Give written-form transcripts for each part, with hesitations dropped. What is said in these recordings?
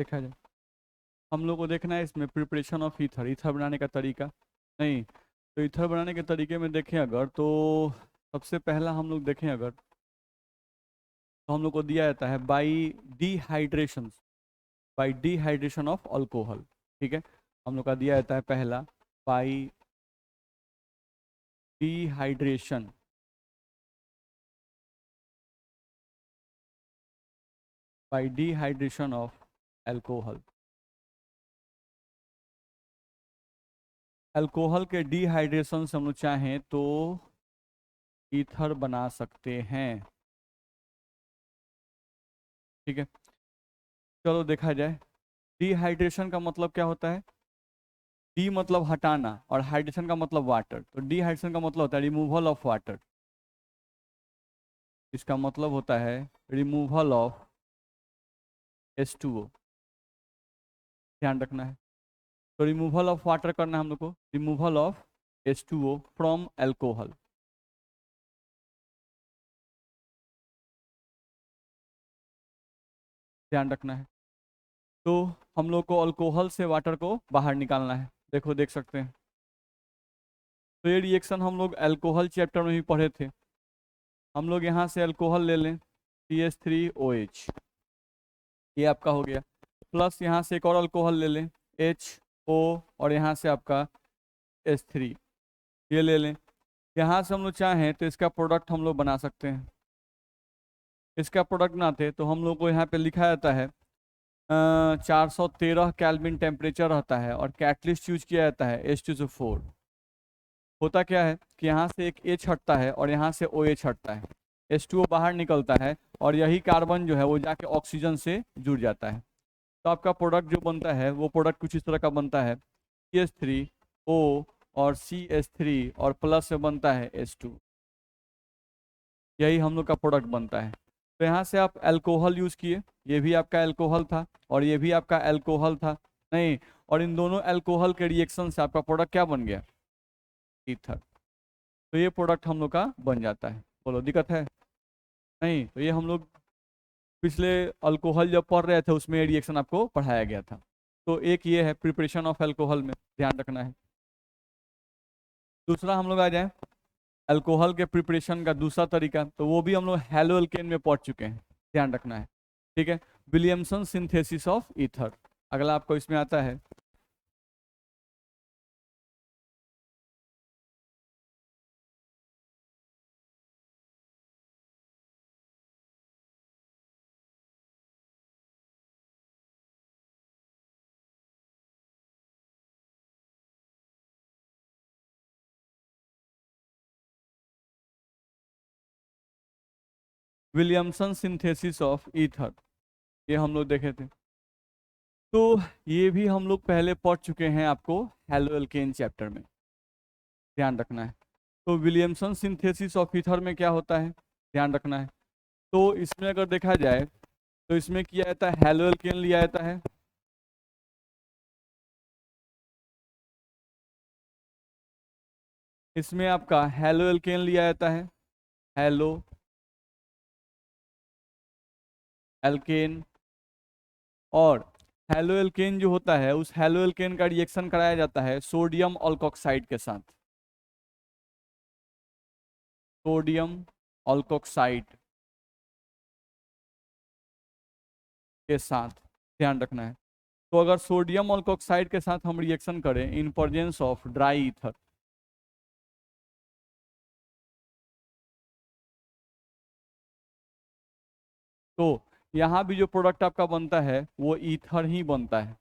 देखा जाए, हम लोग को देखना है इसमें प्रिपरेशन ऑफ ईथर, ईथर बनाने का तरीका। नहीं, तो ईथर बनाने के तरीके में देखें अगर, तो सबसे पहला हम लोग देखें अगर, तो हम लोग को दिया जाता है बाई डिहाइड्रेशन ऑफ अल्कोहल। ठीक है, हम लोग का दिया जाता है पहला by dehydration of alcohol. Alcohol के डिहाइड्रेशन से हम लोग चाहें तो ईथर बना सकते हैं। ठीक है, चलो देखा जाए, डिहाइड्रेशन का मतलब क्या होता है। डी मतलब हटाना और हाइड्रेशन का मतलब वाटर, तो डिहाइड्रेशन का मतलब होता है रिमूवल ऑफ वाटर। इसका मतलब होता है रिमूवल ऑफ H2O। ध्यान रखना है, तो रिमूवल ऑफ वाटर करना है हम लोग को, removal of H2O from alcohol. ध्यान रखना है, तो हम लोग को अल्कोहल से वाटर को बाहर निकालना है। देखो देख सकते हैं, तो ये रिएक्शन हम लोग अल्कोहल चैप्टर में भी पढ़े थे। हम लोग यहाँ से अल्कोहल ले लें, CH3OH, ये आपका हो गया, प्लस यहाँ से एक और अल्कोहल ले लें HO, और यहाँ से आपका H3, ये ले लें। यहाँ से हम लोग चाहें तो इसका प्रोडक्ट हम लोग बना सकते हैं। इसका प्रोडक्ट बनाते तो हम लोग को यहाँ पे लिखा जाता है 413 केल्विन टेम्परेचर रहता है, और कैटलिस्ट यूज किया जाता है H2SO4। होता क्या है कि यहाँ से एक H हटता है और यहाँ से OH हटता है, H2O बाहर निकलता है, और यही कार्बन जो है वो जाके ऑक्सीजन से जुड़ जाता है। तो आपका प्रोडक्ट जो बनता है वो प्रोडक्ट कुछ इस तरह का बनता है, CH3O और CH3 और प्लस से बनता है H2। यही हम लोग का प्रोडक्ट बनता है। तो यहाँ से आप अल्कोहल यूज़ किए, ये भी आपका अल्कोहल था और ये भी आपका अल्कोहल था, नहीं, और इन दोनों अल्कोहल के रिएक्शन से आपका प्रोडक्ट क्या बन गया, ईथर। तो ये प्रोडक्ट हम लोग का बन जाता है। बोलो दिक्कत है? नहीं, तो ये हम लोग पिछले अल्कोहल जब पढ़ रहे थे उसमें रिएक्शन आपको पढ़ाया गया था। तो एक ये है प्रिपरेशन ऑफ अल्कोहल में, ध्यान रखना है। दूसरा हम लोग आ जाए अल्कोहल के प्रिपरेशन का दूसरा तरीका, तो वो भी हम लोग हैलो एल्केन में पढ़ चुके हैं, ध्यान रखना है। ठीक है, विलियमसन सिंथेसिस ऑफ ईथर, अगला आपको इसमें आता है। विलियमसन सिंथेसिस ऑफ ईथर, ये हम लोग देखे थे। तो ये भी हम लोग पहले पढ़ चुके हैं आपको हैलो एल्केन चैप्टर में, ध्यान रखना है। तो विलियमसन सिंथेसिस ऑफ ईथर में क्या होता है, ध्यान रखना है। तो इसमें अगर देखा जाए तो इसमें किया जाता है हैलो एल्केन लिया जाता है, इसमें आपका हैलो एल्केन लिया जाता है, हैलो एल्केन। और हैलो एल्केन जो होता है उस हैलो एल्केन का रिएक्शन कराया जाता है सोडियम अल्कोक्साइड के साथ, सोडियम अल्कोक्साइड के साथ, ध्यान रखना है। तो अगर सोडियम अल्कोक्साइड के साथ हम रिएक्शन करें in presence of dry ether, तो यहाँ भी जो प्रोडक्ट आपका बनता है वो ईथर ही बनता है,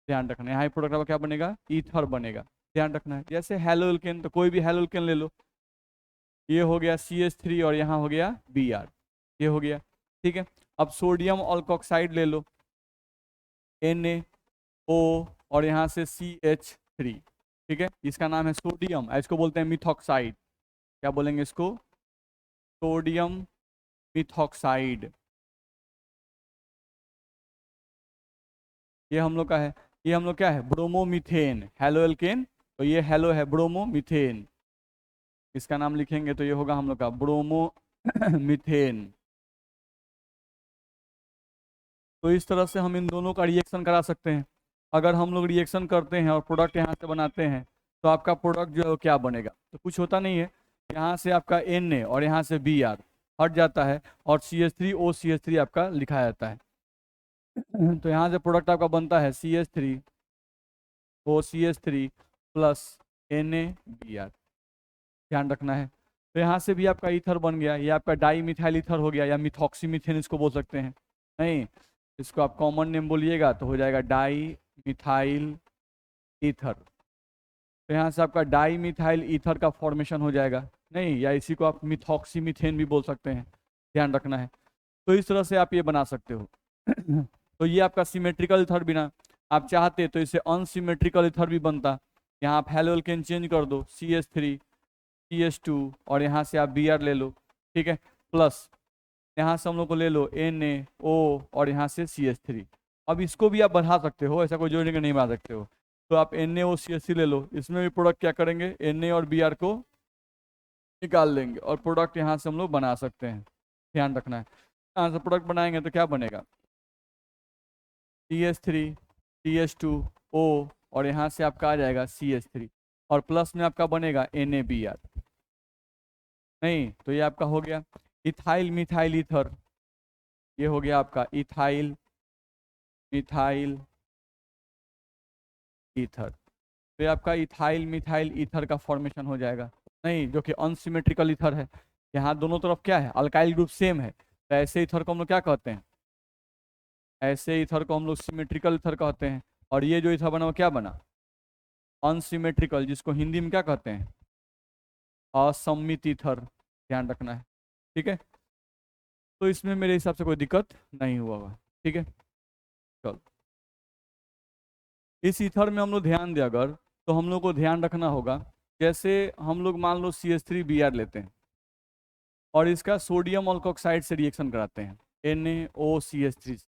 ध्यान रखना है। यहाँ प्रोडक्ट आपका क्या बनेगा, ईथर बनेगा, ध्यान रखना है। जैसे हैलो एल्केन, तो कोई भी हैलो एल्केन ले लो, ये हो गया CH3 और यहाँ हो गया Br, ये हो गया। ठीक है, अब सोडियम अल्कोक्साइड ले लो, NaO और यहाँ से CH3। ठीक है, इसका नाम है सोडियम, इसको बोलते हैं मिथॉक्साइड। क्या बोलेंगे इसको, सोडियम मिथॉक्साइड। ये हम लोग का है, ये हम लोग क्या है, ब्रोमोमीथेन, हैलो एल्केन। तो ये हैलो है ब्रोमोमीथेन, इसका नाम लिखेंगे तो ये होगा हम लोग का ब्रोमो मीथेन। तो इस तरह से हम इन दोनों का रिएक्शन करा सकते हैं। अगर हम लोग रिएक्शन करते हैं और प्रोडक्ट यहाँ से बनाते हैं तो आपका प्रोडक्ट जो है वो क्या बनेगा, तो कुछ होता नहीं है। यहाँ से आपका Na और यहाँ से Br हट जाता है और CH3OCH3 आपका लिखा जाता है। तो यहाँ से प्रोडक्ट आपका बनता है CH3OCH3 प्लस NaBr, ध्यान रखना है। तो यहाँ से भी आपका ईथर बन गया, ये आपका डाई मिथाइल ईथर हो गया या मिथॉक्सीमीथेन इसको बोल सकते हैं। नहीं, इसको आप कॉमन नेम बोलिएगा तो हो जाएगा डाई मिथाइल ईथर। तो यहाँ से आपका डाई मिथाइल ईथर का फॉर्मेशन हो जाएगा। नहीं, या इसी को आप मिथॉक्सीमीथेन भी बोल सकते हैं, ध्यान रखना है। तो इस तरह से आप ये बना सकते हो। तो ये आपका सिमेट्रिकल ईथर बिना, आप चाहते तो इसे अनसिमेट्रिकल ईथर भी बनता। यहाँ आप हेलो एल्केन चेंज कर दो, CH3 CH2 और यहाँ से आप Br ले लो, ठीक है, प्लस यहाँ से हम लोग को ले लो NaO और यहाँ से CH3। अब इसको भी आप बढ़ा सकते हो, ऐसा कोई जोड़ने का नहीं बना सकते हो। तो आप NaOCH3 ले लो, इसमें भी प्रोडक्ट क्या करेंगे, Na और Br को निकाल लेंगे और प्रोडक्ट यहाँ से हम लोग बना सकते हैं, ध्यान रखना है। यहाँ से प्रोडक्ट बनाएंगे तो क्या बनेगा, CH3 CH2O और यहाँ से आपका आ जाएगा CH3 और प्लस में आपका बनेगा NaBr। नहीं, तो ये आपका हो गया इथाइल मिथाइल ईथर, ये हो गया आपका इथाइल मिथाइल ईथर। तो ये आपका इथाइल मिथाइल ईथर का फॉर्मेशन हो जाएगा। नहीं, जो कि अनसिमेट्रिकल ईथर है, यहाँ दोनों तरफ क्या है, अल्काइल ग्रुप सेम है, तो ऐसे ईथर को हम लोग क्या कहते हैं, ऐसे ईथर को हम लोग सिमेट्रिकल ईथर कहते हैं। और ये जो ईथर बना वो क्या बना, अनसिमेट्रिकल, जिसको हिंदी में क्या कहते हैं, असम्मित ईथर, ध्यान रखना है, ठीक है। तो इसमें मेरे हिसाब से कोई दिक्कत नहीं हुआ होगा, ठीक है। चलो, इस ईथर में हम लोग ध्यान दें अगर, तो हम लोग को ध्यान रखना होगा, जैसे हम लोग मान लो CH3Br लेते हैं और इसका सोडियम अल्कोक्साइड से रिएक्शन कराते हैं NaOCH3,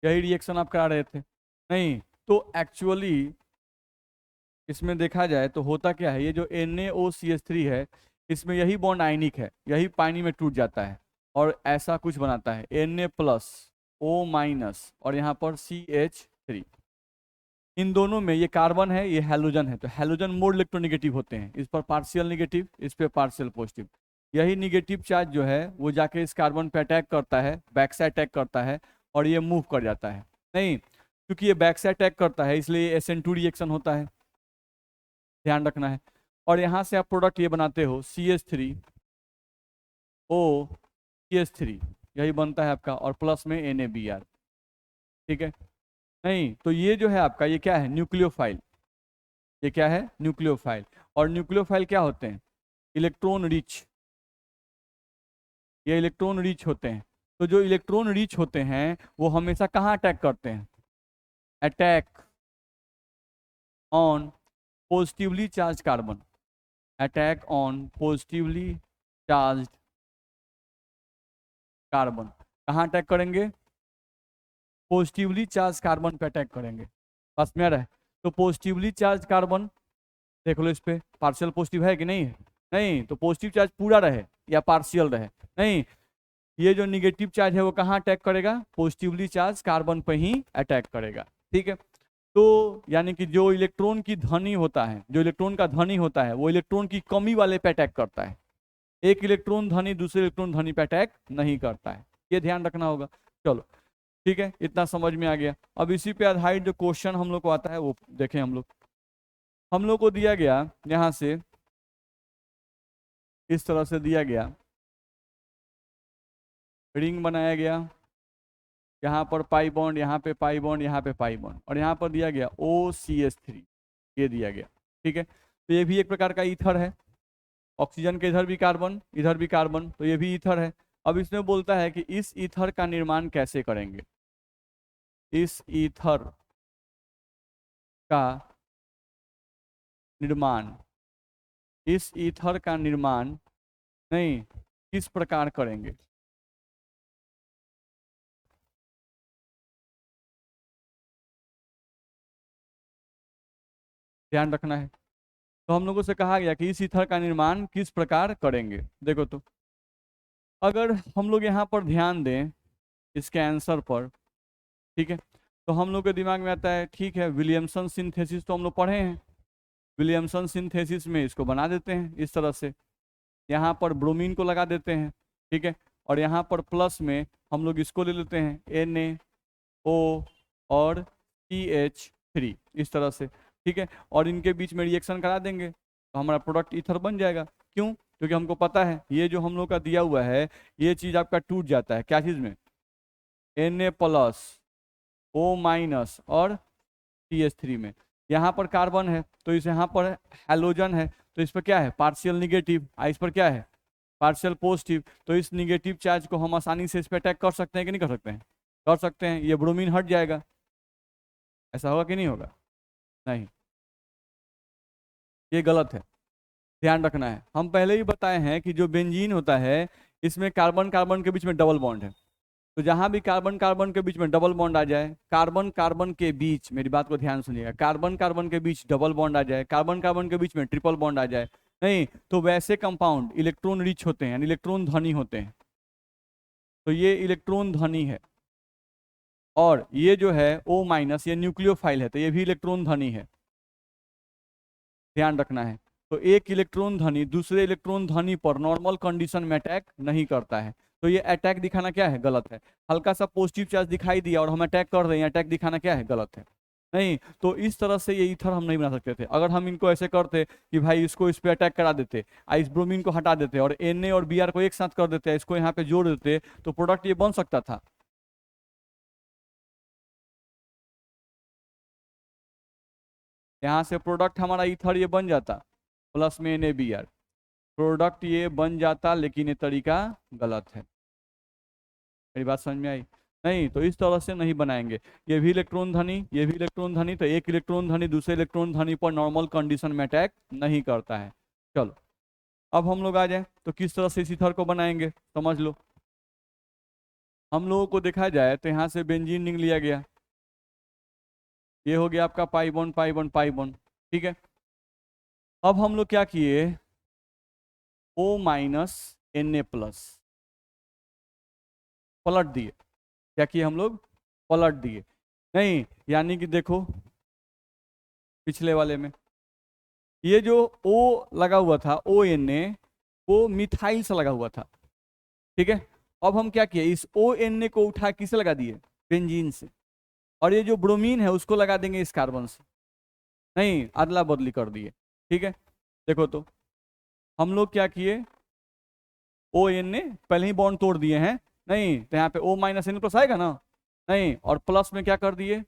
यही रिएक्शन आप करा रहे थे। नहीं, तो एक्चुअली इसमें देखा जाए तो होता क्या है, ये जो NaOCH3 है इसमें यही बॉन्ड आयनिक है, यही पानी में टूट जाता है और ऐसा कुछ बनाता है Na+O- और यहाँ पर CH3। इन दोनों में ये कार्बन है, ये हैलोजन है, तो हैलोजन मोर इलेक्ट्रोनेगेटिव होते हैं, इस पर पार्शियल नेगेटिव, इस पर पार्शियल पॉजिटिव। यही निगेटिव चार्ज जो है वो जाके इस कार्बन पे अटैक करता है, बैक से अटैक करता है और ये मूव कर जाता है। नहीं, क्योंकि ये बैक से अटैक करता है इसलिए SN2 रिएक्शन होता है, ध्यान रखना है। और यहाँ से आप प्रोडक्ट ये बनाते हो CH3OCH3, यही बनता है आपका, और प्लस में NaBr, ठीक है। नहीं, तो ये जो है आपका, ये क्या है, न्यूक्लियोफाइल, ये क्या है, न्यूक्लियोफाइल। और न्यूक्लियोफाइल क्या होते हैं, इलेक्ट्रॉन रिच, ये इलेक्ट्रॉन रिच होते हैं। तो जो इलेक्ट्रॉन रिच होते हैं वो हमेशा कहाँ अटैक करते हैं, attack on positively charge carbon, attack on positively charge carbon. कहाँ अटैक करेंगे, पॉजिटिवली चार्ज कार्बन पे अटैक करेंगे, बस में रहे। तो पॉजिटिवली चार्ज कार्बन देख लो, इस पे पार्शियल पॉजिटिव है कि नहीं है, नहीं, तो पॉजिटिव चार्ज पूरा रहे या पार्शियल रहे, नहीं, ये जो निगेटिव चार्ज है वो कहाँ अटैक करेगा, पॉजिटिवली चार्ज कार्बन पे ही अटैक करेगा, ठीक है। तो यानी कि जो इलेक्ट्रॉन की धनी होता है, जो इलेक्ट्रॉन का धनी होता है वो इलेक्ट्रॉन की कमी वाले पे अटैक करता है, एक इलेक्ट्रॉन धनी दूसरे इलेक्ट्रॉन धनी पे अटैक नहीं करता है, ये ध्यान रखना होगा। चलो ठीक है, इतना समझ में आ गया। अब इसी पे आधारित जो क्वेश्चन हम लोग को आता है वो देखें। हम लोग को दिया गया यहाँ से, इस तरह से दिया गया, रिंग बनाया गया, यहाँ पर पाई बॉन्ड, यहाँ पे पाई बॉन्ड, यहाँ पे पाई बॉन्ड, और यहाँ पर दिया गया OCH3, ये दिया गया, ठीक है। तो ये भी एक प्रकार का ईथर है, ऑक्सीजन के इधर भी कार्बन, इधर भी कार्बन, तो ये भी ईथर है। अब इसमें बोलता है कि इस ईथर का निर्माण कैसे करेंगे, इस ईथर का निर्माण, इस ईथर का निर्माण नहीं किस प्रकार करेंगे, ध्यान रखना है। तो हम लोगों से कहा गया कि इस ईथर का निर्माण किस प्रकार करेंगे। देखो, तो अगर हम लोग यहाँ पर ध्यान दें इसके आंसर पर, ठीक है, तो हम लोग के दिमाग में आता है ठीक है, विलियमसन सिंथेसिस तो हम लोग पढ़े हैं, विलियमसन सिंथेसिस में इसको बना देते हैं इस तरह से, यहाँ पर ब्रोमीन को लगा देते हैं, ठीक है, और यहाँ पर प्लस में हम लोग इसको ले लेते हैं NaO और CH3 इस तरह से, ठीक है, और इनके बीच में रिएक्शन करा देंगे तो हमारा प्रोडक्ट ईथर बन जाएगा। क्यों? क्योंकि हमको पता है ये जो हम लोग का दिया हुआ है ये चीज़ आपका टूट जाता है क्या चीज़ में, Na+O- और CH3 में। यहाँ पर कार्बन है तो इस यहाँ पर हैलोजन है तो इस पर क्या है पार्शियल निगेटिव, इस पर क्या है पार्शियल पॉजिटिव, तो इस निगेटिव चार्ज को हम आसानी से इस पर अटैक कर सकते हैं कि नहीं कर सकते हैं, कर सकते हैं, ये ब्रोमीन हट जाएगा। ऐसा होगा कि नहीं होगा? नहीं, ये गलत है, ध्यान रखना है। हम पहले ही बताए हैं कि जो बेंजीन होता है इसमें कार्बन कार्बन के बीच में डबल बॉन्ड है, तो जहां भी कार्बन कार्बन के बीच में डबल बॉन्ड आ जाए, कार्बन कार्बन के बीच, मेरी बात को ध्यान सुनिएगा, कार्बन कार्बन के बीच डबल बॉन्ड आ जाए, कार्बन कार्बन के बीच में ट्रिपल बॉन्ड आ जाए, नहीं तो वैसे कंपाउंड इलेक्ट्रॉन रिच होते हैं यानी इलेक्ट्रॉन धनी होते हैं, तो ये इलेक्ट्रॉन धनी है। और ये जो है O- ये न्यूक्लियोफाइल है तो ये भी इलेक्ट्रॉन धनी है, ध्यान रखना है। तो एक इलेक्ट्रॉन धनी दूसरे इलेक्ट्रॉन धनी पर नॉर्मल कंडीशन में अटैक नहीं करता है, तो ये अटैक दिखाना क्या है, गलत है। हल्का सा पॉजिटिव चार्ज दिखाई दिया और हम अटैक कर रहे हैं, अटैक दिखाना क्या है, गलत है। नहीं तो इस तरह से ये ईथर हम नहीं बना सकते थे। अगर हम इनको ऐसे करते कि भाई इसको इस पे अटैक करा देते, इस ब्रोमीन को हटा देते और Na और Br को एक साथ कर देते, इसको यहाँ पे जोड़ देते, तो प्रोडक्ट ये बन सकता था। यहाँ से प्रोडक्ट हमारा ईथर ये बन जाता, प्लस में NaBr, प्रोडक्ट ये बन जाता, लेकिन ये तरीका गलत है। मेरी बात समझ में आई? नहीं तो इस तरह से नहीं बनाएंगे, ये भी इलेक्ट्रॉन धनी ये भी इलेक्ट्रॉन धनी, तो एक इलेक्ट्रॉन धनी दूसरे इलेक्ट्रॉन धनी पर नॉर्मल कंडीशन में अटैक नहीं करता है। चलो अब हम लोग आ जाए तो किस तरह से इस ईथर को बनाएंगे समझ लो। हम लोगों को देखा जाए तो यहाँ से बेंजीन रिंग लिया गया, ये हो गया आपका pi bond pi bond pi bond, ठीक है। अब हम लोग क्या किए, O-Na+, पलट दिए, क्या किए हम लोग, पलट दिए। नहीं यानी कि देखो पिछले वाले में ये जो O लगा हुआ था ONA वो मिथाइल से लगा हुआ था, ठीक है। अब हम क्या किए, इस ONA को उठा किसे लगा दिए, बेंजीन से, और ये जो ब्रोमीन है उसको लगा देंगे इस कार्बन से, नहीं अदला बदली कर दिए, ठीक है। देखो तो हम लोग क्या किए, ONA पहले ही बॉन्ड तोड़ दिए हैं, नहीं तो यहाँ पे O-N+ आएगा ना, नहीं और प्लस में क्या कर दिए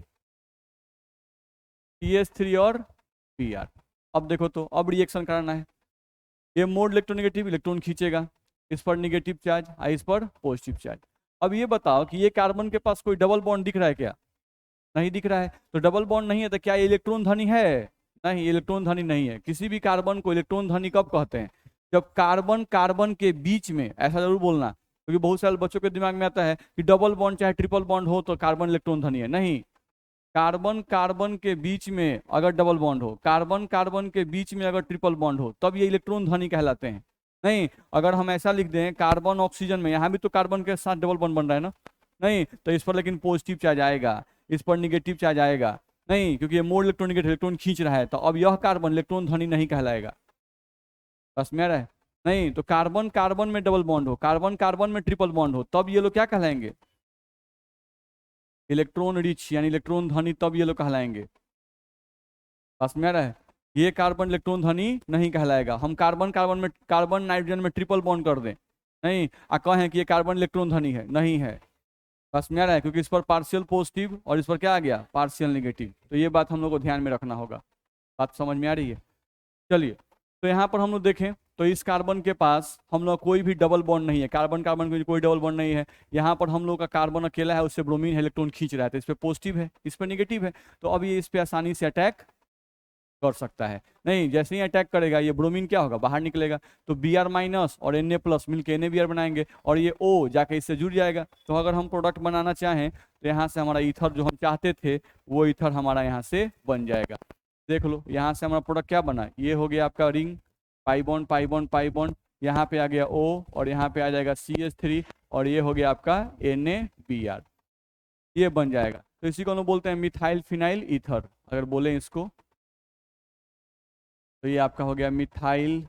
CH3 और Br। अब देखो तो अब रिएक्शन कराना है, ये मोड इलेक्ट्रोनेगेटिव इलेक्ट्रॉन खींचेगा, इस पर नेगेटिव चार्ज इस पर पॉजिटिव चार्ज। अब ये बताओ कि ये कार्बन के पास कोई डबल बॉन्ड दिख रहा है क्या, नहीं दिख रहा है, तो डबल बॉन्ड नहीं है तो क्या ये इलेक्ट्रॉन धनी है, नहीं इलेक्ट्रॉन धनी नहीं है। किसी भी कार्बन को इलेक्ट्रॉन धनी कब कहते हैं, जब कार्बन कार्बन के बीच में, ऐसा जरूर बोलना क्योंकि बहुत सारे बच्चों के दिमाग में आता है कि डबल बॉन्ड चाहे ट्रिपल बॉन्ड हो तो कार्बन इलेक्ट्रॉन धनी है, नहीं, कार्बन कार्बन के बीच में अगर डबल बॉन्ड हो, कार्बन कार्बन के बीच में अगर ट्रिपल बॉन्ड हो तब ये इलेक्ट्रॉन धनी कहलाते हैं। नहीं अगर हम ऐसा लिख दें कार्बन ऑक्सीजन में, यहाँ भी तो कार्बन के साथ डबल बॉन्ड बन रहा है ना, नहीं तो इस पर लेकिन पॉजिटिव चार्ज आएगा, इस पर निगेटिव चार्ज आएगा, नहीं क्योंकि ये मोर इलेक्ट्रॉनिक इलेक्ट्रॉन खींच रहा है, तो अब यह कार्बन इलेक्ट्रॉन धनी नहीं कहलाएगा। बस में रहे, नहीं तो कार्बन कार्बन में डबल बॉन्ड हो, कार्बन कार्बन में ट्रिपल बॉन्ड हो, तब ये लोग क्या कहलाएंगे, इलेक्ट्रॉन रिच यानी इलेक्ट्रॉन धनी, तब ये लोग कहलाएंगे। बस में रहे, ये कार्बन इलेक्ट्रॉन धनी नहीं कहलाएगा। हम कार्बन कार्बन में, कार्बन नाइट्रोजन में ट्रिपल बॉन्ड कर दें, नहीं कहें कि ये कार्बन इलेक्ट्रॉन धनी है, नहीं है। बस में आ रहा है क्योंकि इस पर पार्शियल पॉजिटिव और इस पर क्या आ गया, पार्शियल नेगेटिव, तो ये बात हम लोग को ध्यान में रखना होगा। बात समझ में आ रही है? चलिए तो यहाँ पर हम लोग देखें तो इस कार्बन के पास हम लोग कोई भी डबल बॉन्ड नहीं है, कार्बन कार्बन में कोई डबल बॉन्ड नहीं है। यहाँ पर हम लोग का कार्बन अकेला है, उससे ब्रोमीन है, इलेक्ट्रॉन खींच रहा है, तो इस पर पॉजिटिव है इस पर नेगेटिव है, तो अब ये इस पर आसानी से अटैक कर सकता है। नहीं जैसे ही अटैक करेगा ये ब्रोमीन क्या होगा, बाहर निकलेगा, तो Br- और Na+ मिलकर NaBr बनाएंगे और ये O जाके इससे जुड़ जाएगा। तो अगर हम प्रोडक्ट बनाना चाहें तो यहाँ से हमारा ईथर जो हम चाहते थे वो ईथर हमारा यहाँ से बन जाएगा। देख लो यहाँ से हमारा प्रोडक्ट क्या बना, ये हो गया आपका ring, pi bond pi bond pi bond, यहाँ पे आ गया O और यहाँ पे आ जाएगा CH3 और ये हो गया आपका NaBr। ये बन जाएगा। तो इसी को हम लोग बोलते हैं मिथाइल फिनाइल ईथर। अगर बोले इसको तो ये आपका हो गया मिथाइल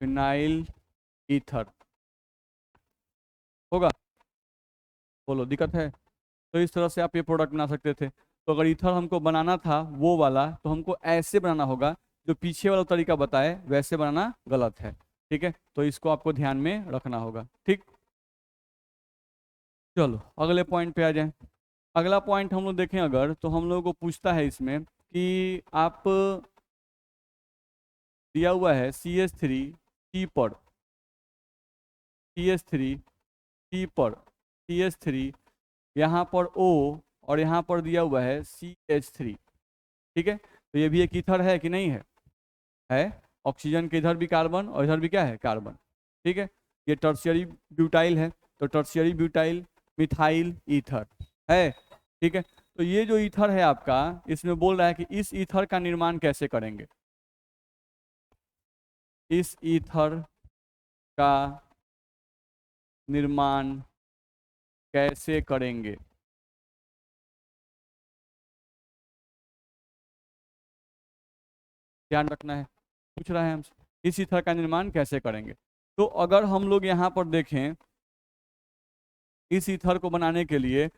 फिनाइल ईथर। होगा? बोलो दिक्कत है? तो इस तरह से आप ये प्रोडक्ट बना सकते थे। तो अगर ईथर हमको बनाना था वो वाला, तो हमको ऐसे बनाना होगा, जो पीछे वाला तरीका बताए वैसे बनाना गलत है। ठीक है, तो इसको आपको ध्यान में रखना होगा। ठीक, चलो अगले पॉइंट पे आ जाएं। अगला पॉइंट हम लोग देखें अगर, तो हम लोगों को पूछता है इसमें कि आप, दिया हुआ है CH3 T पर, CH3 T पर, CH3 यहाँ पर O, और यहाँ पर दिया हुआ है CH3। ठीक है, तो ये भी एक ईथर है कि नहीं है? है। ऑक्सीजन के इधर भी कार्बन और इधर भी क्या है? कार्बन। ठीक है, ये टर्शियरी ब्यूटाइल है, तो टर्शियरी ब्यूटाइल मिथाइल ईथर है। ठीक है, तो ये जो ईथर है आपका, इसमें बोल रहा है कि इस ईथर का निर्माण कैसे करेंगे। इस ईथर का निर्माण कैसे करेंगे? ध्यान रखना है, पूछ रहा है हमसे इस ईथर का निर्माण कैसे करेंगे। तो अगर हम लोग यहाँ पर देखें, इस ईथर को बनाने के लिए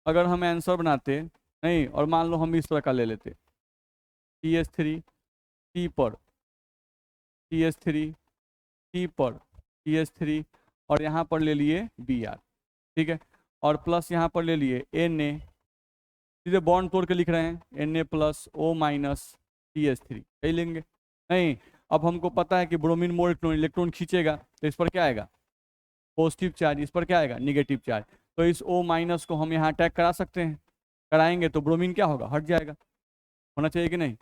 अगर हम आंसर बनाते नहीं, और मान लो हम इस तरह का ले लेते, CH3 T पर, CH3 T पर, CH3, और यहाँ पर ले लिए Br। ठीक है, और प्लस यहाँ पर ले लिए Na, सीधे बॉन्ड तोड़ के लिख रहे हैं Na plus O minus CH3, यही लेंगे। नहीं, अब हमको पता है कि ब्रोमीन मोर इलेक्ट्रॉन खींचेगा, तो इस पर क्या आएगा? Positive charge. इस पर क्या आएगा? Negative charge. तो इस O माइनस को हम यहाँ अटैक करा सकते हैं, कराएंगे तो ब्रोमीन क्या होगा? हट जाएगा। होना चाहिए कि नहीं?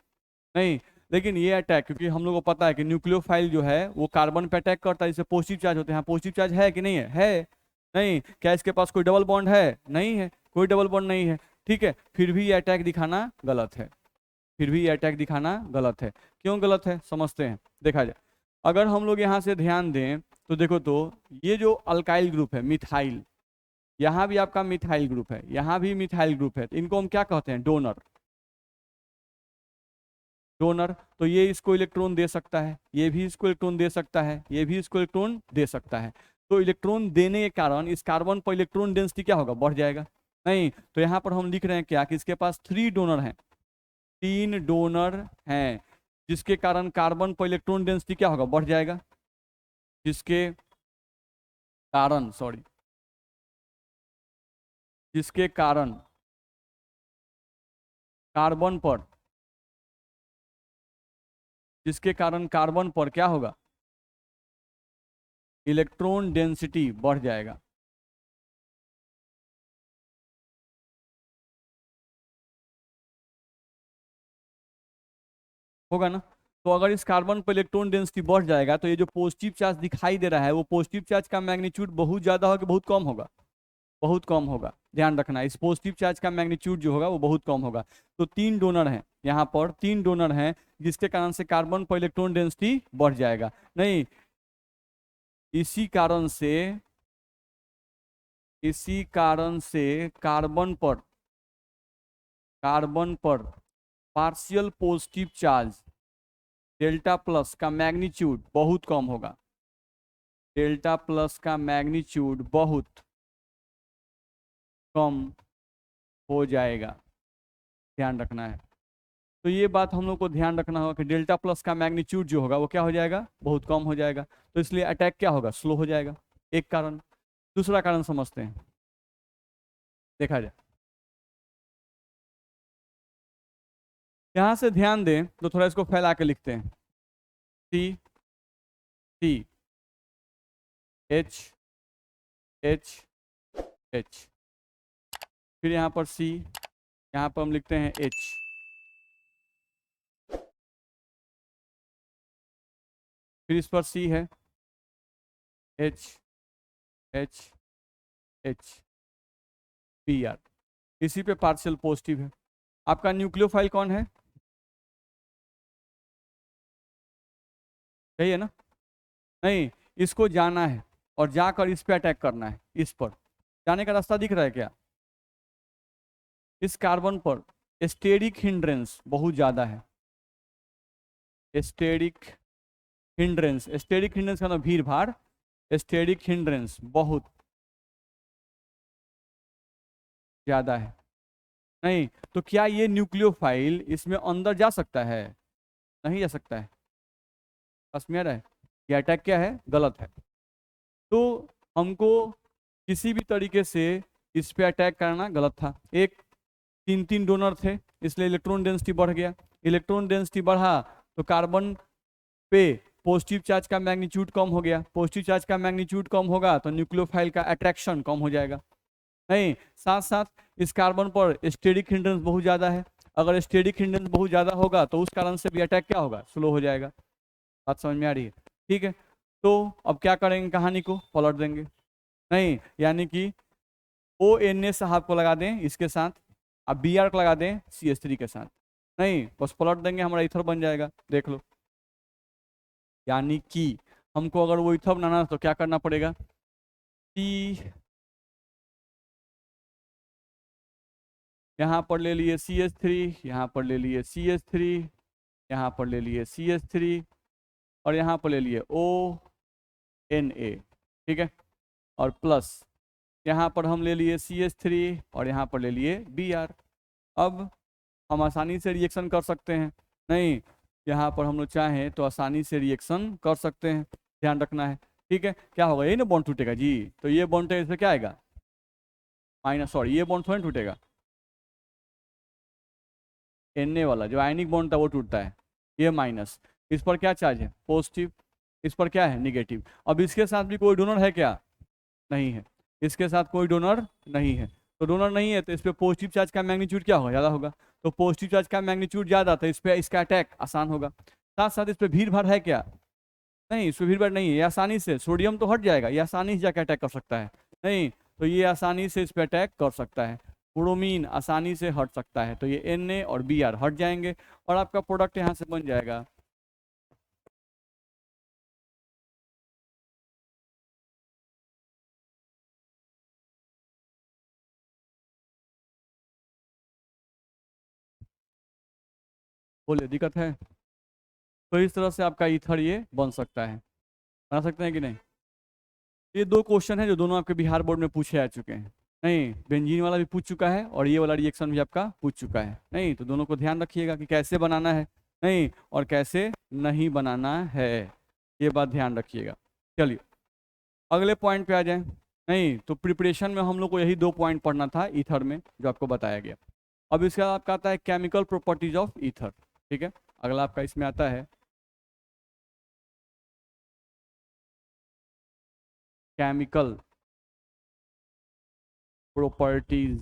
नहीं, लेकिन ये अटैक, क्योंकि हम लोग को पता है कि न्यूक्लियोफाइल जो है वो कार्बन पे अटैक करता है, इससे पॉजिटिव चार्ज होते हैं। पॉजिटिव चार्ज है कि नहीं है? है। नहीं, क्या इसके पास कोई डबल बॉन्ड है? नहीं है, कोई डबल बॉन्ड नहीं है। ठीक है, फिर भी ये अटैक दिखाना गलत है, फिर भी ये अटैक दिखाना गलत है। क्यों गलत है समझते हैं, देखा जाए। अगर हम लोग यहाँ से ध्यान दें तो देखो, तो ये जो अल्काइल ग्रुप है मिथाइल, यहाँ भी आपका मिथाइल ग्रुप है, यहाँ भी मिथाइल ग्रुप है, तो इनको हम क्या कहते हैं? डोनर। डोनर, तो ये इसको इलेक्ट्रॉन दे सकता है, ये भी इसको इलेक्ट्रॉन दे सकता है, ये भी इसको इलेक्ट्रॉन दे सकता है। तो इलेक्ट्रॉन देने के कारण इस कार्बन पर इलेक्ट्रॉन डेंसिटी क्या होगा? बढ़ जाएगा। नहीं, तो यहाँ पर हम लिख रहे हैं क्या कि इसके पास 3 डोनर हैं, 3 डोनर हैं, जिसके कारण कार्बन पर इलेक्ट्रॉन डेंसिटी क्या होगा? बढ़ जाएगा। जिसके कारण, सॉरी, जिसके कारण कार्बन पर, जिसके कारण कार्बन पर क्या होगा? इलेक्ट्रॉन डेंसिटी बढ़ जाएगा। होगा ना? तो अगर इस कार्बन पर इलेक्ट्रॉन डेंसिटी बढ़ जाएगा, तो ये जो पॉजिटिव चार्ज दिखाई दे रहा है, वो पॉजिटिव चार्ज का मैग्नीट्यूड बहुत ज्यादा होगा कि बहुत कम होगा? बहुत कम होगा। ध्यान रखना, इस पॉजिटिव चार्ज का मैग्नीट्यूड जो होगा वो बहुत कम होगा। तो 3 डोनर हैं, यहाँ पर 3 डोनर हैं, जिसके कारण से कार्बन पर इलेक्ट्रॉन डेंसिटी बढ़ जाएगा। नहीं, इसी कारण से, इसी कारण से कार्बन पर, कार्बन पर partial positive charge delta plus का मैग्नीट्यूड बहुत कम होगा। डेल्टा प्लस का मैग्नीट्यूड बहुत कम हो जाएगा। ध्यान रखना है। तो ये बात हम लोग को ध्यान रखना होगा कि डेल्टा प्लस का मैग्नीट्यूड जो होगा वो क्या हो जाएगा? बहुत कम हो जाएगा। तो इसलिए अटैक क्या होगा? स्लो हो जाएगा। एक कारण। दूसरा कारण समझते हैं, देखा जाए। यहां से ध्यान दें तो थोड़ा इसको फैला के लिखते हैं। T, T, H, H, H, फिर यहाँ पर सी, यहाँ पर हम लिखते हैं एच, फिर इस पर सी है, H, H, H, P R, इसी पे पार्शियल पॉजिटिव है। आपका न्यूक्लियोफाइल कौन है? यही है ना? नहीं, इसको जाना है और जाकर इस पे अटैक करना है। इस पर जाने का रास्ता दिख रहा है क्या? इस कार्बन पर स्टेरिक हिंड्रेंस बहुत ज्यादा है। स्टेरिक हिंड्रेंस, स्टेरिक हिंड्रेंस का मतलब भीड़ भाड़, स्टेरिक हिंड्रेंस बहुत ज्यादा है। नहीं तो क्या ये न्यूक्लियोफाइल इसमें अंदर जा सकता है? नहीं जा सकता है। समझ में आ रहा है? ये अटैक क्या है? गलत है। तो हमको किसी भी तरीके से इस पे अटैक करना गलत था। एक 3 डोनर थे इसलिए इलेक्ट्रॉन डेंसिटी बढ़ गया। इलेक्ट्रॉन डेंसिटी बढ़ा तो कार्बन पे पॉजिटिव चार्ज का मैग्नीट्यूड कम हो गया। पॉजिटिव चार्ज का मैग्नीट्यूड कम होगा तो न्यूक्लियोफाइल का अट्रैक्शन कम हो जाएगा। नहीं, साथ साथ इस कार्बन पर स्टेरिक हिंड्रेंस बहुत ज़्यादा है। अगर स्टेरिक हिंड्रेंस बहुत ज़्यादा होगा तो उस कारण से भी अटैक क्या होगा? स्लो हो जाएगा। बात समझ में आ रही है? ठीक है, तो अब क्या करेंगे? कहानी को पलट देंगे। नहीं, यानी कि ONA साहब को लगा दें इसके साथ, अब Br को लगा दें CH3 के साथ। नहीं, बस पलट देंगे, हमारा ईथर बन जाएगा। देख लो, यानी कि हमको अगर वो ईथर बनाना है तो क्या करना पड़ेगा? यहाँ पर ले लिए CH3, यहाँ पर ले लिए CH3, यहाँ पर ले लिए CH3 और यहाँ पर ले लिए ONA। ठीक है, और प्लस यहाँ पर हम ले लिए CH3 और यहाँ पर ले लिए Br। अब हम आसानी से रिएक्शन कर सकते हैं। नहीं, यहाँ पर हम लोग चाहें तो आसानी से रिएक्शन कर सकते हैं, ध्यान रखना है। ठीक है, क्या होगा? यही ना बॉन्ड टूटेगा जी। तो ये बॉन्ड इससे क्या आएगा? माइनस, सॉरी ये बॉन्ड थोड़ी टूटेगा, Na वाला जो आयनिक बॉन्ड था वो टूटता है। ये माइनस, इस पर क्या चार्ज है? पॉजिटिव, इस पर क्या है? निगेटिव। अब इसके साथ भी कोई डोनर है क्या? नहीं है। इसके साथ कोई डोनर नहीं है, तो डोनर नहीं है तो इस पर पॉजिटिव चार्ज का मैग्नीट्यूड क्या होगा? ज़्यादा होगा। तो पॉजिटिव चार्ज का मैग्नीट्यूड ज़्यादा तो इस पर इसका अटैक आसान होगा। साथ साथ इस पर भीड़ भाड़ है क्या? नहीं, इस पर भीड़ भाड़ नहीं है। ये आसानी से सोडियम तो हट जाएगा, ये आसानी से जाकर अटैक कर सकता है। नहीं, तो ये आसानी से इस पर अटैक कर सकता है। ब्रोमीन आसानी से हट सकता है, तो ये Na और Br हट जाएंगे और आपका प्रोडक्ट यहाँ से बन जाएगा। बोलिए, दिक्कत है? तो इस तरह से आपका ईथर ये बन सकता है। बना सकते हैं कि नहीं? ये दो क्वेश्चन है जो दोनों आपके बिहार बोर्ड में पूछे आ चुके हैं। नहीं, बेंजीन वाला भी पूछ चुका है और ये वाला रिएक्शन भी आपका पूछ चुका है। नहीं, तो दोनों को ध्यान रखिएगा कि कैसे बनाना है, नहीं, और कैसे नहीं बनाना है, ये बात ध्यान रखिएगा। चलिए अगले पॉइंट पे आ जाएं। नहीं, तो प्रिपरेशन में हम लोग को यही 2 पॉइंट पढ़ना था ईथर में जो आपको बताया गया। अब इसके बाद आपका आता है केमिकल प्रॉपर्टीज ऑफ ईथर। ठीक है, अगला आपका इसमें आता है chemical properties,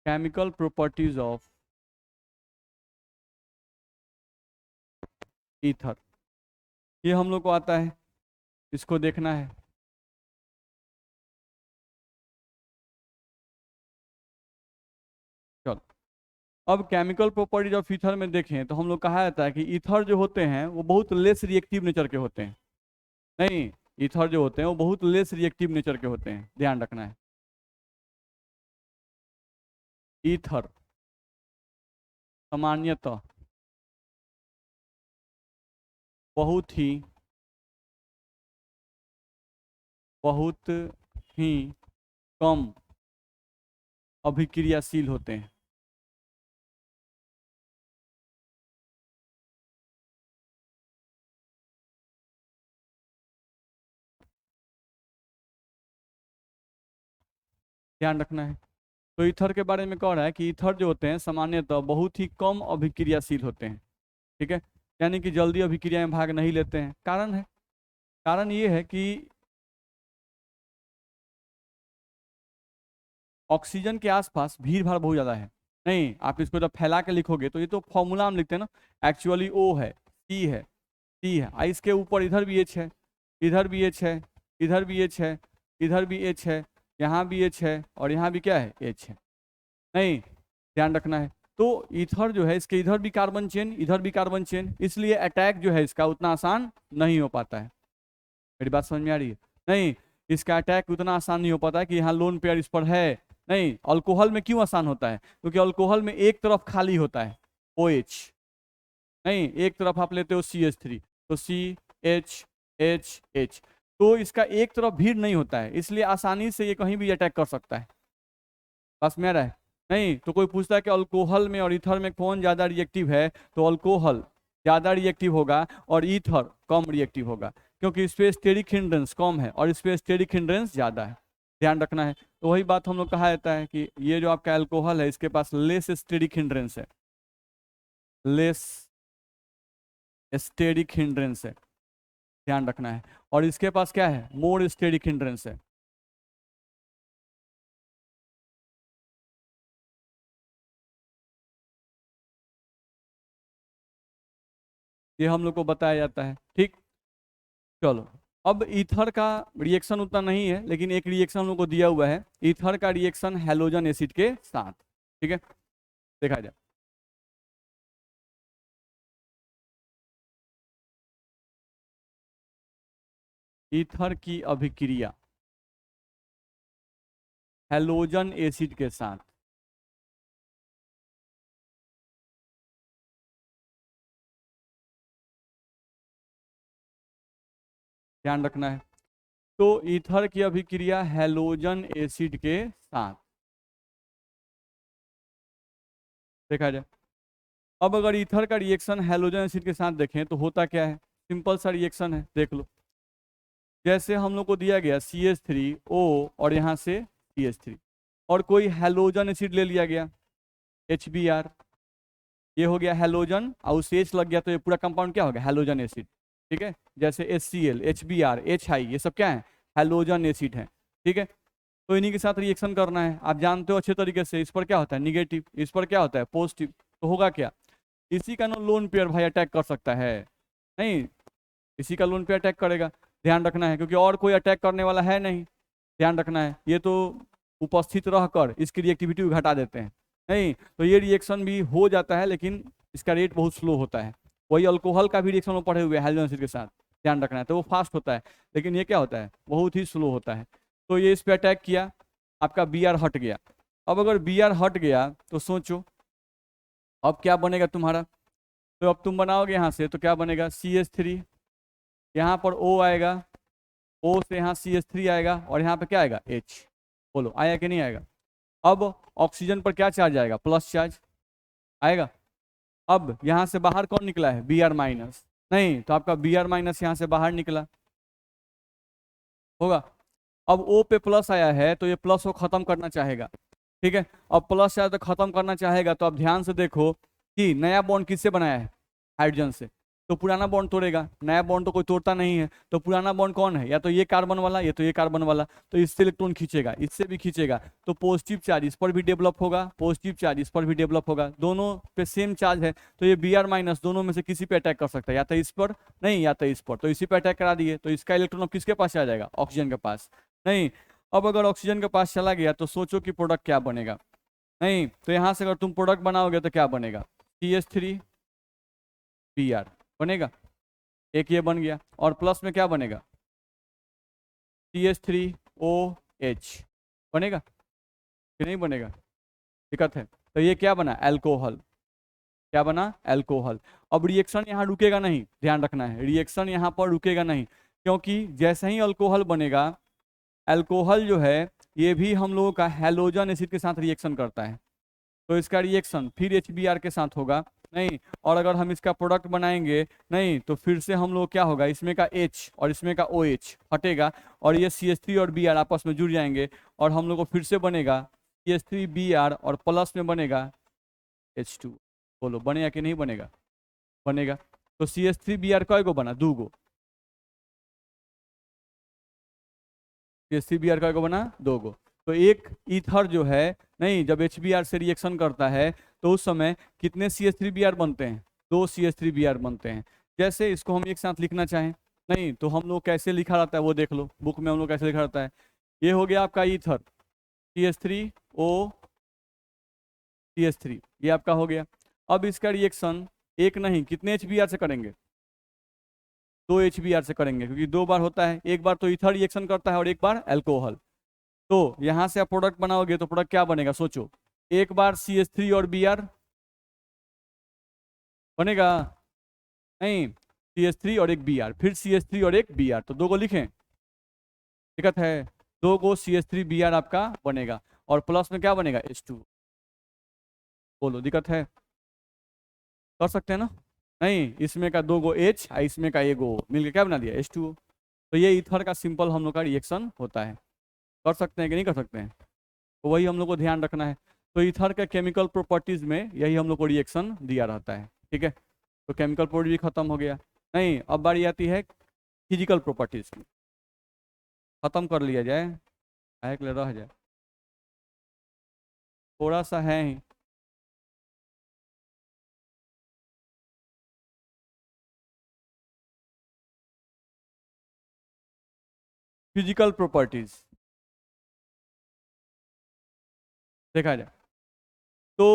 chemical properties of ether. ये हम लोग को आता है, इसको देखना है। चलो, अब केमिकल प्रॉपर्टीज ऑफ ईथर में देखें तो हम लोग कहा जाता है कि ईथर जो होते हैं वो बहुत लेस रिएक्टिव नेचर के होते हैं। नहीं, ईथर जो होते हैं वो बहुत लेस रिएक्टिव नेचर के होते हैं, ध्यान रखना है। ईथर सामान्यतः बहुत ही कम अभिक्रियाशील होते हैं। ध्यान रखना है। तो ईथर के बारे में कह रहा है कि ईथर जो होते हैं सामान्यतः बहुत ही कम अभिक्रियाशील होते हैं। ठीक है, यानी कि जल्दी अभिक्रिया में भाग नहीं लेते हैं। कारण है, कारण ये है कि ऑक्सीजन के आसपास भीड़ भाड़ बहुत ज़्यादा है। नहीं, आप इसको जब फैला के लिखोगे तो ये तो फॉर्मूला में लिखते हैं ना, एक्चुअली O है, C है, C है, इसके ऊपर इधर भी H है, इधर भी H है, इधर भी H है, इधर भी H है, यहाँ भी H है और यहाँ भी क्या है? H है। नहीं, ध्यान रखना है। तो ईथर जो है इसके इधर भी कार्बन चेन, इधर भी कार्बन चेन, इसलिए अटैक जो है इसका उतना आसान नहीं हो पाता है। मेरी बात समझ में आ रही है? नहीं, इसका अटैक उतना आसान नहीं हो पाता है कि यहाँ लोन पेयर इस पर है। नहीं, अल्कोहल में क्यों आसान होता है? क्योंकि अल्कोहल में एक तरफ खाली होता है, OH। नहीं, एक तरफ आप लेते हो CH3, तो CHHH, तो इसका एक तरफ भीड़ नहीं होता है, इसलिए आसानी से ये कहीं भी अटैक कर सकता है। बस में रहा है। नहीं तो कोई पूछता है कि अल्कोहल में और ईथर में कौन ज़्यादा रिएक्टिव है, तो अल्कोहल ज़्यादा रिएक्टिव होगा और ईथर कम रिएक्टिव होगा, क्योंकि इस पे स्टेरिक हिंड्रेंस कम है और इस पे स्टेरिक हिंड्रेंस ज़्यादा है। ध्यान रखना है। तो वही बात हम लोग कहा जाता है कि ये जो आपका अल्कोहल है इसके पास लेस स्टेरिक हिंड्रेंस है, लेस स्टेरिक हिंड्रेंस है, ध्यान रखना है। और इसके पास क्या है? मोर स्टेरिक हिंड्रेंस है। ये हम लोग को बताया जाता है, ठीक। चलो, अब ईथर का रिएक्शन उतना नहीं है, लेकिन एक रिएक्शन हम लोग को दिया हुआ है, ईथर का रिएक्शन हैलोजन एसिड के साथ। ठीक है, देखा जाए। ईथर की अभिक्रिया हैलोजन एसिड के साथ, ध्यान रखना है। तो ईथर की अभिक्रिया हैलोजन एसिड के साथ, देखा जाए। अब अगर ईथर का रिएक्शन हैलोजन एसिड के साथ देखें तो होता क्या है? सिंपल सा रिएक्शन है, देख लो। जैसे हम लोग को दिया गया CH3O और यहाँ से CH3, और कोई हैलोजन एसिड ले लिया गया HBr, ये हो गया हैलोजन, और उस H लग गया तो ये पूरा कंपाउंड क्या हो गया? Halogen acid. ठीक है, जैसे HCl, HBr, HI, ये सब क्या है? हैलोजन एसिड है। ठीक है, तो इन्हीं के साथ रिएक्शन करना है। आप जानते हो अच्छे तरीके से, इस पर क्या होता है? निगेटिव, इस पर क्या होता है? पॉजिटिव। तो होगा क्या? इसी का ना लोन पेयर भाई अटैक कर सकता है। नहीं, इसी का लोन पेयर अटैक करेगा, ध्यान रखना है, क्योंकि और कोई अटैक करने वाला है नहीं। ध्यान रखना है, ये तो उपस्थित रहकर इसकी रिएक्टिविटी को घटा देते हैं। नहीं तो ये रिएक्शन भी हो जाता है, लेकिन इसका रेट बहुत स्लो होता है। वही अल्कोहल का भी रिएक्शन वो पढ़े हुए हैं हैलोजन एसिड के साथ, ध्यान रखना है, तो वो फास्ट होता है, लेकिन ये क्या होता है? बहुत ही स्लो होता है। तो ये इस पर अटैक किया, आपका Br हट गया। अब अगर Br हट गया तो सोचो अब क्या बनेगा तुम्हारा? तो अब तुम बनाओगे यहाँ से तो क्या बनेगा? CH3, यहाँ पर O आएगा, O से यहाँ CH3 आएगा, और यहाँ पे क्या आएगा? H। बोलो आया कि नहीं आएगा? अब ऑक्सीजन पर क्या चार्ज आएगा? प्लस चार्ज आएगा। अब यहाँ से बाहर कौन निकला है? Br minus. नहीं तो आपका Br माइनस यहाँ से बाहर निकला होगा। अब O पे प्लस आया है तो ये प्लस को खत्म करना चाहेगा। ठीक है, अब प्लस चार्ज तो खत्म करना चाहेगा, तो आप ध्यान से देखो कि नया बॉन्ड किससे बनाया है? हाइड्रोजन से। तो पुराना बॉन्ड तोड़ेगा, नया बॉन्ड तो कोई तोड़ता नहीं है, तो पुराना बॉन्ड कौन है? या तो ये कार्बन वाला, या तो ये कार्बन वाला, तो इससे इलेक्ट्रॉन खींचेगा, इससे भी खींचेगा, तो पॉजिटिव चार्ज इस पर भी डेवलप होगा, पॉजिटिव चार्ज इस पर भी डेवलप होगा, दोनों पे सेम चार्ज है, तो ये Br माइनस दोनों में से किसी पे अटैक कर सकता है, या तो इस पर, नहीं या तो इस पर, तो इसी पे अटैक करा दिए, तो इसका इलेक्ट्रॉन अब किसके पास आ जाएगा? ऑक्सीजन के पास। नहीं, अब अगर ऑक्सीजन के पास चला गया तो सोचो कि प्रोडक्ट क्या बनेगा। नहीं तो यहाँ से अगर तुम प्रोडक्ट बनाओगे तो क्या बनेगा? CH3Br बनेगा, एक ये बन गया, और प्लस में क्या बनेगा? CH3OH बनेगा कि नहीं बनेगा? दिक्कत है। तो ये क्या बना? अल्कोहल। क्या बना? अल्कोहल। अब रिएक्शन यहाँ रुकेगा नहीं, ध्यान रखना है, रिएक्शन यहाँ पर रुकेगा नहीं, क्योंकि जैसे ही अल्कोहल बनेगा, अल्कोहल जो है ये भी हम लोगों का हैलोजन एसिड के साथ रिएक्शन करता है, तो इसका रिएक्शन फिर HBr के साथ होगा। नहीं, और अगर हम इसका प्रोडक्ट बनाएंगे, नहीं तो फिर से हम लोग क्या होगा? इसमें का H और इसमें का OH हटेगा, और ये CH3 और Br आपस में जुड़ जाएंगे, और हम लोग को फिर से बनेगा CH3Br, और प्लस में बनेगा H2। बोलो बनेगा कि नहीं बनेगा? बनेगा। तो CH3Br कय गो बना? 2 गो। CH3Br कय गो बना? 2 गो। तो एक ईथर जो है, नहीं जब HBr से रिएक्शन करता है तो उस समय कितने CH3Br बनते हैं? 2 CH3Br बनते हैं। जैसे इसको हम एक साथ लिखना चाहें, नहीं तो हम लोग कैसे लिखा रहता है वो देख लो, बुक में हम लोग कैसे लिखा रहता है। ये हो गया आपका ईथर, CH3O CH3, ये आपका हो गया। अब इसका रिएक्शन एक नहीं कितने HBr से करेंगे? 2 HBr से करेंगे, क्योंककि 2 बार होता है, एक बार तो ईथर रिएक्शन करता है और एक बार अल्कोहल। तो यहाँ से आप प्रोडक्ट बनाओगे तो प्रोडक्ट क्या बनेगा सोचो, एक बार CH3 और Br बनेगा, नहीं, CH3 और एक Br, फिर CH3 और एक Br, तो 2 को लिखें, दिक्कत है, 2 को CH3Br आपका बनेगा, और प्लस में क्या बनेगा H2। बोलो दिक्कत है, कर सकते हैं ना? नहीं, इसमें का 2 गो H और इसमें का 1 O मिलकर क्या बना दिया H2O। तो ये ईथर का सिंपल हम लोग का रिएक्शन होता है। कर सकते हैं कि नहीं कर सकते हैं, तो वही हम लोग को ध्यान रखना है। तो ईथर के केमिकल प्रॉपर्टीज में यही हम लोग को रिएक्शन दिया रहता है, ठीक है। तो केमिकल प्रॉपर्टी भी खत्म हो गया। नहीं, अब बारी आती है फिजिकल प्रॉपर्टीज की, खत्म कर लिया जाए, एक ले रह जाए, थोड़ा सा है ही। फिजिकल प्रॉपर्टीज देखा जाए तो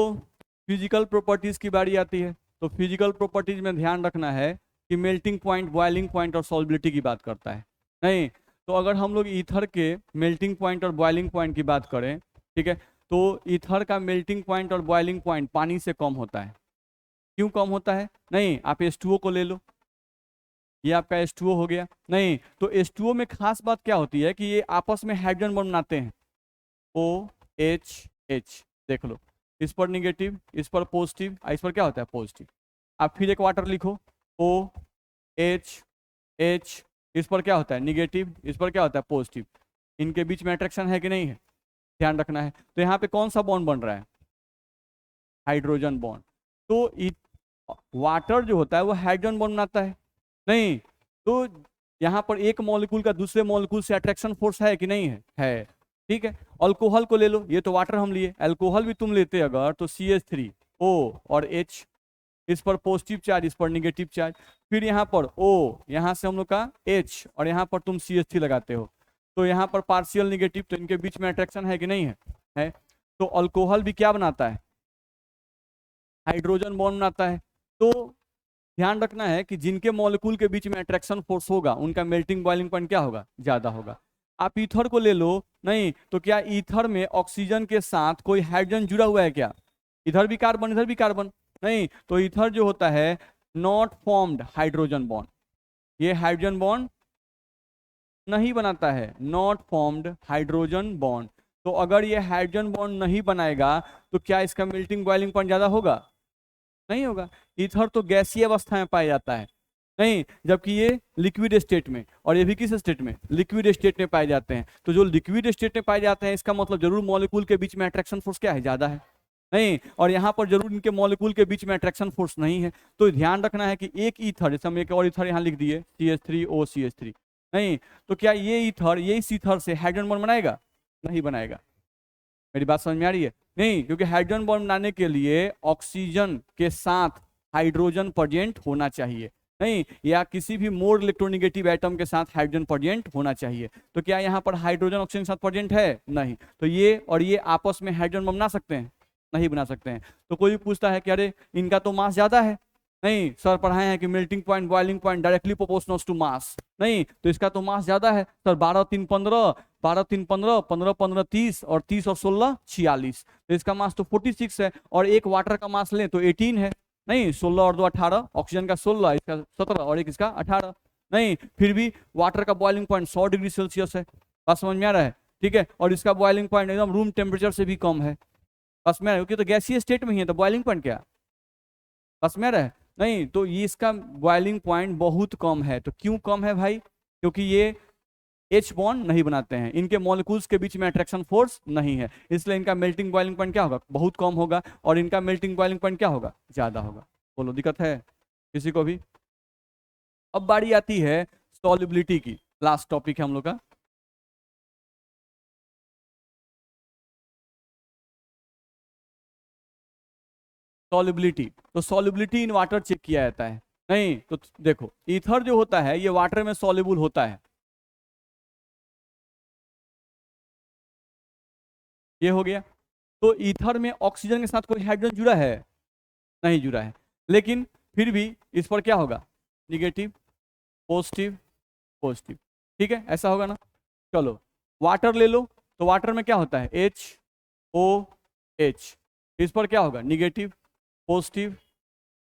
फिजिकल प्रॉपर्टीज की बारी आती है। तो फिजिकल प्रॉपर्टीज में ध्यान रखना है कि मेल्टिंग पॉइंट, बॉइलिंग पॉइंट और सॉल्बिलिटी की बात करता है। नहीं, तो अगर हम लोग ईथर के मेल्टिंग पॉइंट और बॉइलिंग पॉइंट की बात करें, ठीक है, तो ईथर का मेल्टिंग पॉइंट और बॉइलिंग पॉइंट पानी से कम होता है। क्यों कम होता है? नहीं, आप H2O को ले लो, ये आपका H2O हो गया। नहीं, तो H2O में खास बात क्या होती है कि ये आपस में हाइड्रोजन बॉन्ड बनाते हैं, OH, देख लो, इस पर निगेटिव, इस पर पॉजिटिव, इस पर क्या होता है पॉजिटिव। आप फिर एक वाटर लिखो, OH, इस पर क्या होता है निगेटिव, इस पर क्या होता है पॉजिटिव। इनके बीच में अट्रैक्शन है कि नहीं है, ध्यान रखना है। तो यहाँ पे कौन सा बॉन्ड बन रहा है? Hydrogen bond. तो वाटर जो होता है वो हाइड्रोजन बॉन्ड बनाता है। नहीं, तो यहाँ पर एक मॉलिक्यूल का दूसरे मॉलिक्यूल से अट्रैक्शन फोर्स है कि नहीं है, ठीक है। अल्कोहल को ले लो, ये तो वाटर हम लिए, अल्कोहल भी तुम लेते अगर तो CH3O और H, इस पर पॉजिटिव चार्ज, इस पर निगेटिव चार्ज, फिर यहाँ पर O, यहाँ से हम लोग का H, और यहाँ पर तुम CH3 लगाते हो, तो यहाँ पर पार्शियल निगेटिव, तो इनके बीच में अट्रैक्शन है कि नहीं है। तो अल्कोहल भी क्या बनाता है? हाइड्रोजन बॉन्ड बनाता है। तो ध्यान रखना है कि जिनके मॉलिक्यूल के बीच में अट्रैक्शन फोर्स होगा उनका मेल्टिंग बॉइलिंग पॉइंट क्या होगा? ज्यादा होगा। आप ईथर को ले लो, नहीं, तो क्या ईथर में ऑक्सीजन के साथ कोई हाइड्रोजन जुड़ा हुआ है क्या? इधर भी कार्बन, इधर भी कार्बन, नहीं, तो ईथर जो होता है नॉट फॉर्म्ड हाइड्रोजन बॉन्ड, ये हाइड्रोजन बॉन्ड नहीं बनाता है, नॉट फॉर्म्ड हाइड्रोजन बॉन्ड। तो अगर ये हाइड्रोजन बॉन्ड नहीं बनाएगा तो क्या इसका मेल्टिंग बॉइलिंग पॉइंट ज्यादा होगा? नहीं होगा। ईथर तो गैसीय अवस्था में पाया जाता है, नहीं, जबकि ये लिक्विड स्टेट में, और ये भी किस स्टेट में? लिक्विड स्टेट में पाए जाते हैं। तो जो लिक्विड स्टेट में पाए जाते हैं इसका मतलब जरूर मॉलिक्यूल के बीच में अट्रैक्शन फोर्स क्या है? ज्यादा है। नहीं, और यहाँ पर जरूर इनके मॉलिक्यूल के बीच में अट्रैक्शन फोर्स नहीं है। तो ध्यान रखना है कि एक ईथर, जैसे हम एक और ईथर यहाँ लिख दिए CH3O CH3, नहीं, तो क्या ये ईथर, ये इस ईथर से हाइड्रोजन बॉन्ड बनाएगा? नहीं बनाएगा। मेरी बात समझ में आ रही है? नहीं, क्योंकि हाइड्रोजन बॉन्ड बनाने के लिए ऑक्सीजन के साथ हाइड्रोजन प्रेजेंट होना चाहिए, नहीं, या किसी भी मोर इलेक्ट्रोनिगेटिव एटम के साथ हाइड्रोजन प्रेजेंट होना चाहिए। तो क्या यहाँ पर हाइड्रोजन ऑक्सीजन के साथ प्रेजेंट है? नहीं, तो ये और ये आपस में हाइड्रोजन बॉन्ड बना सकते हैं? नहीं बना सकते हैं। तो कोई भी पूछता है कि अरे इनका तो मास ज्यादा है, नहीं सर पढ़ाए हैं कि melting point boiling point directly proportional to mass, नहीं, तो इसका तो मास ज्यादा है सर, 12 3 15, 12 3 15, 15 15 30, और 30 और 16 46, तो इसका मास तो 46 है। और एक वाटर का मास लें तो 18 है, नहीं, 16 और 2 18, ऑक्सीजन का 16, इसका 17 और एक इसका 18, नहीं, फिर भी वाटर का बॉइलिंग पॉइंट 100 डिग्री सेल्सियस है। बात समझ में आ रहा है? ठीक है, और इसका बॉइलिंग पॉइंट एकदम रूम टेम्परेचर से भी कम है। बस में क्योंकि तो गैसीय स्टेट में ही है, तो बॉइलिंग पॉइंट क्या? बस में रहे, नहीं, तो ये इसका बॉइलिंग पॉइंट बहुत कम है। तो क्यों कम है भाई? क्योंकि ये H बॉन्ड नहीं बनाते हैं, इनके मॉलिक्यूल्स के बीच में अट्रैक्शन फोर्स नहीं है, इसलिए इनका मेल्टिंग बॉइलिंग पॉइंट क्या होगा? बहुत कम होगा, और इनका मेल्टिंग बॉइलिंग पॉइंट क्या होगा? ज्यादा होगा। बोलो दिक्कत है किसी को भी? अब बारी आती है सॉल्युबिलिटी की, लास्ट टॉपिक है हम लोग का। सॉल्युबिलिटी, तो सॉल्युबिलिटी इन वाटर चेक किया जाता है, नहीं, तो देखो ईथर जो होता है ये वाटर में सॉल्युबल होता है, ये हो गया। तो ईथर में ऑक्सीजन के साथ कोई हाइड्रोजन जुड़ा है? नहीं जुड़ा है, लेकिन फिर भी इस पर क्या होगा? निगेटिव, पॉजिटिव पॉजिटिव, ठीक है, ऐसा होगा ना। चलो वाटर ले लो, तो वाटर में क्या होता है HOH, इस पर क्या होगा निगेटिव पॉजिटिव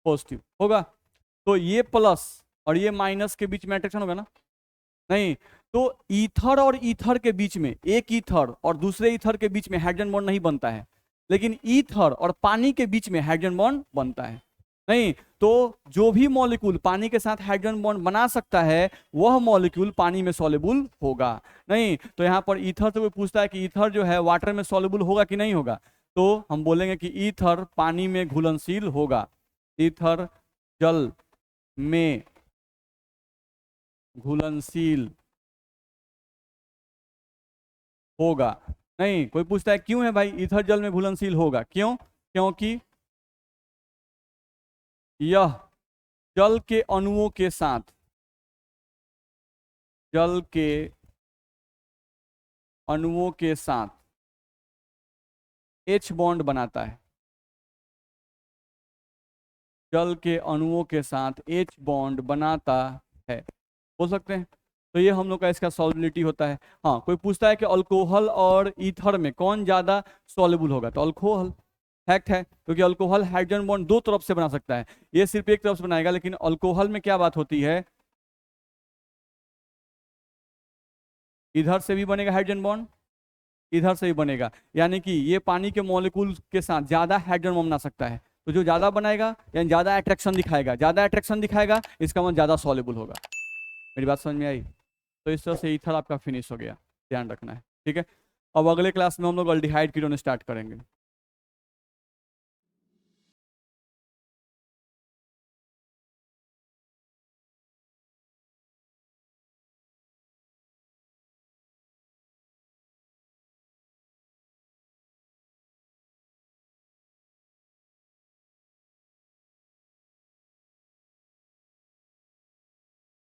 पॉजिटिव होगा। तो ये प्लस और ये माइनस के बीच में अट्रैक्शन होगा ना, नहीं। तो ईथर और ईथर के बीच में, एक ईथर और दूसरे ईथर के बीच में हाइड्रोजन बॉन्ड नहीं बनता है, लेकिन ईथर और पानी के बीच में हाइड्रोजन बॉन्ड बनता है, नहीं। तो जो भी मॉलिक्यूल पानी के साथ हाइड्रोजन बॉन्ड बना सकता है वह मॉलिक्यूल पानी में सॉल्युबल होगा, नहीं। तो यहाँ पर ईथर से कोई पूछता है कि ईथर जो है वाटर में सॉल्युबल होगा कि नहीं होगा, तो हम बोलेंगे कि ईथर पानी में घुलनशील होगा, ईथर जल में घुलनशील होगा, नहीं। कोई पूछता है क्यों है भाई ईथर जल में घुलनशील होगा, क्यों, क्योंकि यह जल के अणुओं के साथ, जल के अणुओं के साथ H बॉन्ड बनाता है, जल के अणुओं के साथ H बॉन्ड बनाता है, बोल सकते हैं। तो ये हम लोग का इसका सॉल्युबिलिटी होता है। हाँ, कोई पूछता है कि अल्कोहल और ईथर में कौन ज्यादा सॉल्युबल होगा, तो अल्कोहल, फैक्ट है, क्योंकि अल्कोहल हाइड्रोजन बॉन्ड दो तरफ से बना सकता है, ये सिर्फ एक तरफ से बनाएगा, लेकिन अल्कोहल में क्या बात होती है, इधर से भी बनेगा हाइड्रोजन बॉन्ड, इधर से भी बनेगा, यानी कि ये पानी के मॉलिक्यूल के साथ ज्यादा हाइड्रोजन बॉन्ड बना सकता है। तो जो ज्यादा बनाएगा यानी ज्यादा अट्रैक्शन दिखाएगा, ज्यादा अट्रैक्शन दिखाएगा इसका मतलब ज्यादा सॉल्युबल होगा। मेरी बात समझ में आई। तो इस तरह से ईथर आपका फिनिश हो गया, ध्यान रखना है, ठीक है। अब अगले क्लास में हम लोग अल्डिहाइड कीटोन स्टार्ट करेंगे।